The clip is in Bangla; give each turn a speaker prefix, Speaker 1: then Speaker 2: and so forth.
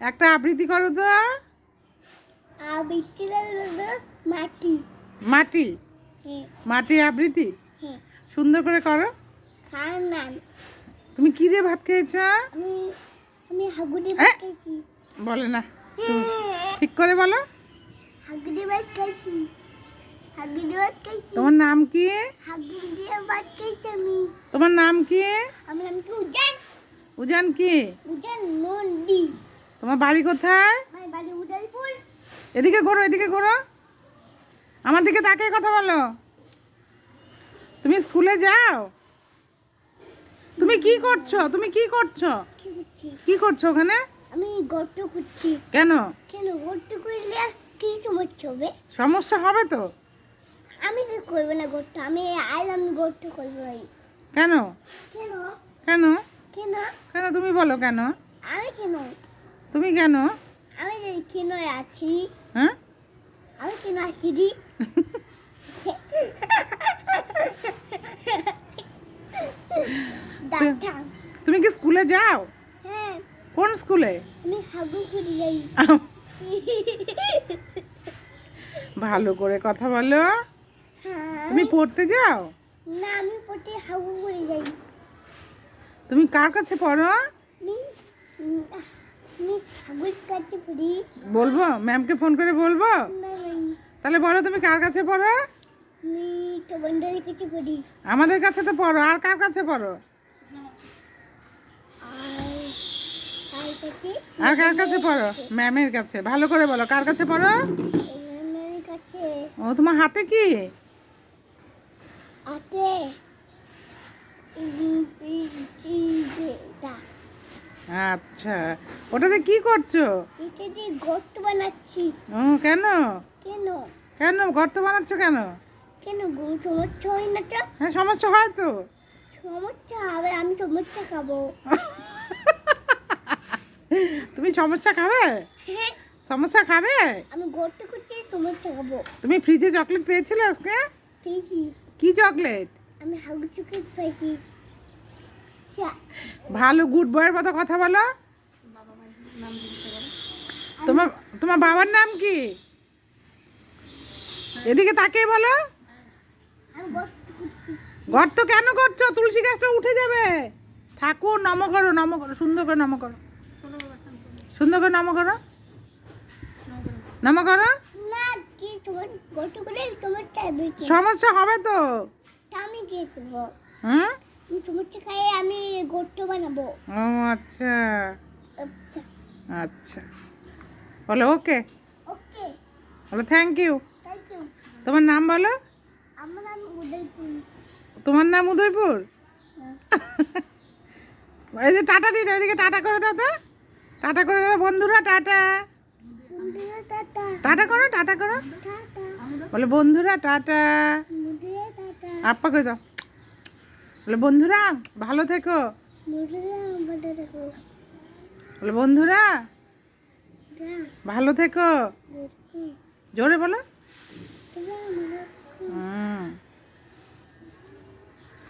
Speaker 1: একটা আবৃত্তি করো তো।
Speaker 2: আবৃত্তি মাটি।
Speaker 1: মাটি।
Speaker 2: হ্যাঁ।
Speaker 1: মাটি আবৃত্তি
Speaker 2: হ্যাঁ।
Speaker 1: সুন্দর করে করো।
Speaker 2: খান।
Speaker 1: তুমি কি দিয়ে ভাত খেয়েছ?
Speaker 2: আমি আমি হাগু দিয়ে ভাত খেয়েছি।
Speaker 1: বলে না, ঠিক করে বলো।
Speaker 2: হাগু দিয়ে ভাত খেয়েছি। হাগু দিয়ে ভাত খেয়েছি।
Speaker 1: তোমার নাম কি?
Speaker 2: হাগু দিয়ে ভাত খেয়েছি আমি।
Speaker 1: তোমার নাম কি?
Speaker 2: আমার নাম কি উজান।
Speaker 1: উজান কি?
Speaker 2: উজান নন্দী।
Speaker 1: তোমার বাড়ি কোথায়?
Speaker 2: আমার বাড়ি উদয়পুর।
Speaker 1: এদিকে ঘোরো, এদিকে ঘোরো, আমার দিকে তাকিয়ে কথা বলো। তুমি স্কুলে যাও? তুমি কি করছো? তুমি কি করছো? কি করছো ওখানে?
Speaker 2: আমি গর্ত করছি।
Speaker 1: কেন?
Speaker 2: কেন গর্ত করলে কি সমস্যা হবে?
Speaker 1: সমস্যা হবে তো।
Speaker 2: আমি কি করবো না গর্ত? আমি গর্ত করবো না।
Speaker 1: কেন?
Speaker 2: কেন?
Speaker 1: কেন?
Speaker 2: কেন?
Speaker 1: কেন তুমি বলো কেন?
Speaker 2: আমি কেন?
Speaker 1: তুমি কেন?
Speaker 2: আমি কেন আছি?
Speaker 1: হ্যাঁ,
Speaker 2: আমি কেন আছি দি?
Speaker 1: তুমি কি স্কুলে যাও?
Speaker 2: হ্যাঁ।
Speaker 1: কোন স্কুলে?
Speaker 2: আমি হাগু করে যাই।
Speaker 1: ভালো করে কথা বলো।
Speaker 2: হ্যাঁ।
Speaker 1: তুমি পড়তে যাও?
Speaker 2: না, আমি পড়তে হাগু করে যাই।
Speaker 1: তুমি কার কাছে পড়ো?
Speaker 2: আমি হাগুর কাছে পড়ি।
Speaker 1: বলবো, ম্যামকে ফোন করে বলবো?
Speaker 2: না,
Speaker 1: তাহলে বলো তুমি কার কাছে পড়ো?
Speaker 2: আমি তোমাদের কাছে পড়ি।
Speaker 1: আমাদের কাছে তো পড়ো, আর কার কাছে পড়ো? আর কার কাছে পড়ো? ম্যামের কাছে। ভালো করে বলো, কার কাছে পড়ো?
Speaker 2: ম্যামের কাছে।
Speaker 1: ও, তোমার হাতে কি?
Speaker 2: হাতে
Speaker 1: আচ্ছা, ওটাতে কি করছো?
Speaker 2: এটা দিয়ে গর্ত বানাচ্ছি।
Speaker 1: ও, কেন?
Speaker 2: কেন?
Speaker 1: কেন গর্ত বানাচ্ছো কেন?
Speaker 2: কেন সমস্যা হয় না তো?
Speaker 1: হ্যাঁ, সমস্যা হয় তো।
Speaker 2: সমস্যা হবে, আমি সমস্যা খাবো।
Speaker 1: তুমি সমস্যা খাবে?
Speaker 2: হ্যাঁ।
Speaker 1: সমস্যা খাবে?
Speaker 2: আমি গর্ত করতে সমস্যা খাবো।
Speaker 1: তুমি ফ্রিজে চকলেট পেয়েছিলে আজকে?
Speaker 2: পেয়েছি।
Speaker 1: কি চকলেট?
Speaker 2: আমি হাগু চকলেট পেয়েছি।
Speaker 1: ভালো গুড বয়ের মতো কথা বলো। তোমার তোমার বাবার নাম কি? এদিকে তাকিয়ে বলো। গর্ত কেন করছো? তুলসী গাছটা উঠে যাবে। ঠাকুর নম করো, নম করো, সুন্দর করে নম করো, সুন্দর করে নম করো, নম করো।
Speaker 2: না, কি তোমার গর্ত করে তোমার চাইবে কি?
Speaker 1: সমস্যা হবে তো।
Speaker 2: আমি কি করবো?
Speaker 1: হুম,
Speaker 2: সমস্যা খাই, আমি গর্ত বানাবো।
Speaker 1: ও আচ্ছা,
Speaker 2: আচ্ছা।
Speaker 1: আচ্ছা, বলো ওকে,
Speaker 2: ওকে।
Speaker 1: বলো থ্যাংক ইউ।
Speaker 2: Thank you.
Speaker 1: তোমার নাম বলো।
Speaker 2: আমার নাম উদয়পুর।
Speaker 1: তোমার নাম উদয়পুর? এই যে টাটা দিয়ে দাও, এদিকে টাটা করে দাও তো। টাটা করে দাও বন্ধুরা, টাটা।
Speaker 2: বন্ধুরা টাটা।
Speaker 1: টাটা করো, টাটা করো।
Speaker 2: টাটা।
Speaker 1: বলে বন্ধুরা টাটা।
Speaker 2: বন্ধুরা টাটা।
Speaker 1: আপা করে দাও। বলে বন্ধুরা ভালো থেকো।
Speaker 2: বন্ধুরা ভালো থেকো।
Speaker 1: বলে বন্ধুরা
Speaker 2: হ্যাঁ।
Speaker 1: ভালো থেকো। জোরে বলো।
Speaker 2: বন্ধুরা ভালো থেকো।
Speaker 1: হুম।